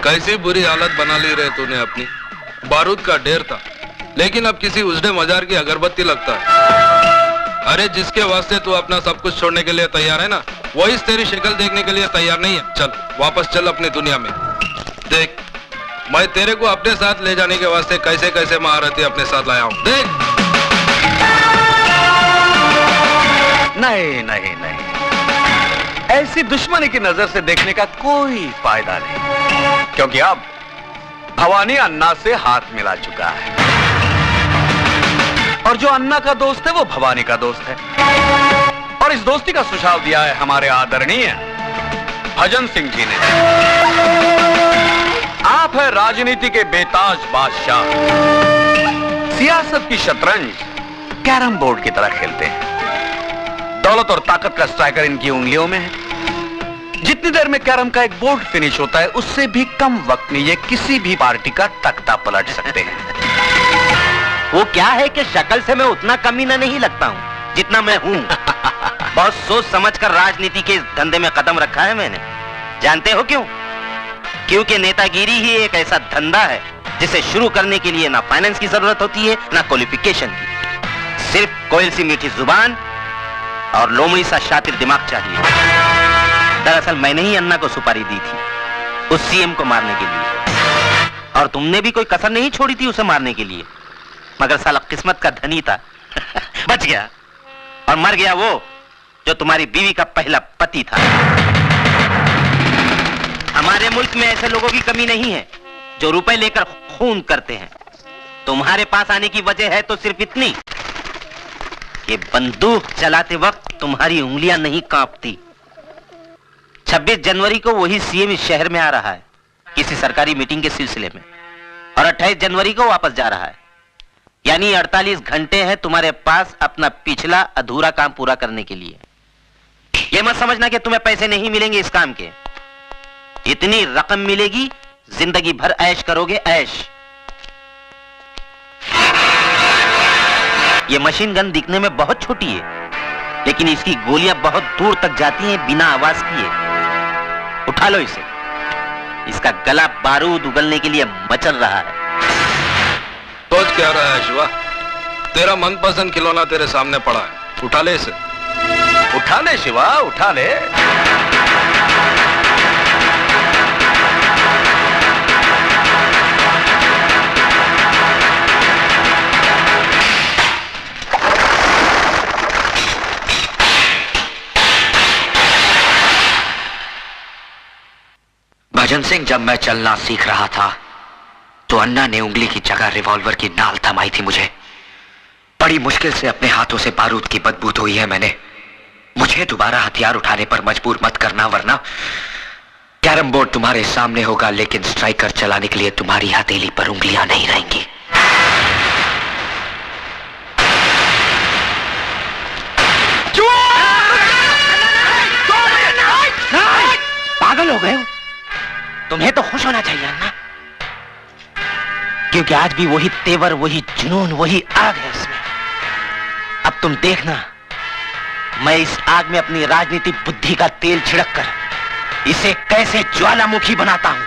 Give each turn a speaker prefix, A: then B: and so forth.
A: कैसी बुरी हालत बना ली रे तूने अपनी। बारूद का ढेर था, लेकिन अब किसी उजड़े मजार की अगरबत्ती लगता है। अरे जिसके वास्ते तू अपना सब कुछ छोड़ने के लिए तैयार है ना, वही तेरी शक्ल देखने के लिए तैयार नहीं है। चल वापस चल अपनी दुनिया में। देख, मैं तेरे को अपने साथ ले जाने के वास्ते कैसे कैसे महारथी अपने साथ लाया हूं। देख।
B: नहीं नहीं नहीं, ऐसी दुश्मनी की नजर से देखने का कोई फायदा नहीं, क्योंकि अब भवानी अन्ना से हाथ मिला चुका है, और जो अन्ना का दोस्त है वो भवानी का दोस्त है। और इस दोस्ती का सुझाव दिया है हमारे आदरणीय भजन सिंह जी ने। आप है राजनीति के बेताज बादशाह, सियासत की शतरंज कैरम बोर्ड की तरह खेलते हैं। दौलत और ताकत का स्ट्राइकर इनकी उंगलियों में है। जितनी देर में कैरम का एक बोर्ड फिनिश होता है, उससे भी कम वक्त में ये किसी भी पार्टी का तख्ता पलट सकते हैं।
C: वो क्या है कि शक्ल से मैं उतना कमीना नहीं लगता हूं जितना मैं हूं। बहुत सोच समझकर राजनीति के इस धंधे में कदम रखा है मैंने। जानते हो क्यों? क्योंकि नेतागिरी ही एक ऐसा धंधा है जिसे शुरू करने के लिए ना फाइनेंस की जरूरत होती है ना क्वालिफिकेशन की। सिर्फ कोयल सी मीठी जुबान और लोमड़ी सा शातिर दिमाग चाहिए। दरअसल मैंने ही अन्ना को सुपारी दी थी उस सीएम को मारने के लिए, और तुमने भी कोई कसर नहीं छोड़ी थी उसे मारने के लिए। मगर साला किस्मत का धनी था बच गया, और मर गया वो जो तुम्हारी बीवी का पहला पति था। हमारे मुल्क में ऐसे लोगों की कमी नहीं है जो रुपए लेकर खून करते हैं। तुम्हारे पास आने की वजह है तो सिर्फ इतनी कि बंदूक चलाते वक्त तुम्हारी उंगलियां नहीं कांपती। 26 जनवरी को वही सीएम इस शहर में आ रहा है किसी सरकारी मीटिंग के सिलसिले में, और 28 जनवरी को वापस जा रहा है। यानी 48 घंटे हैं तुम्हारे पास अपना पिछला अधूरा काम पूरा करने के लिए। यह मत समझना कि तुम्हें पैसे नहीं मिलेंगे इस काम के। इतनी रकम मिलेगी, जिंदगी भर ऐश करोगे ऐश। यह मशीन गन दिखने में बहुत छोटी है, लेकिन इसकी गोलियां बहुत दूर तक जाती हैं बिना आवाज किए। उठा लो इसे, इसका गला बारूद उगलने के लिए मचल रहा है।
A: सोच क्या रहा है शिवा? तेरा मनपसंद खिलौना तेरे सामने पड़ा है, उठा ले इसे।
B: उठा ले शिवा, उठा ले।
D: भजन सिंह, जब मैं चलना सीख रहा था तो अन्ना ने उंगली की जगह रिवॉल्वर की नाल थमाई थी मुझे। बड़ी मुश्किल से अपने हाथों से बारूद की बदबू धोई है मैंने। मुझे दोबारा हथियार उठाने पर मजबूर मत करना, वरना कैरम बोर्ड तुम्हारे सामने होगा, लेकिन स्ट्राइकर चलाने के लिए तुम्हारी हथेली पर उंगलियां नहीं रहेंगी।
C: पागल हो गए हो? तुम्हें तो खुश होना चाहिए अन्ना, क्योंकि आज भी वही तेवर, वही जुनून, वही आग है इसमें। अब तुम देखना, मैं इस आग में अपनी राजनीतिक बुद्धि का तेल छिड़क कर इसे कैसे ज्वालामुखी बनाता हूं।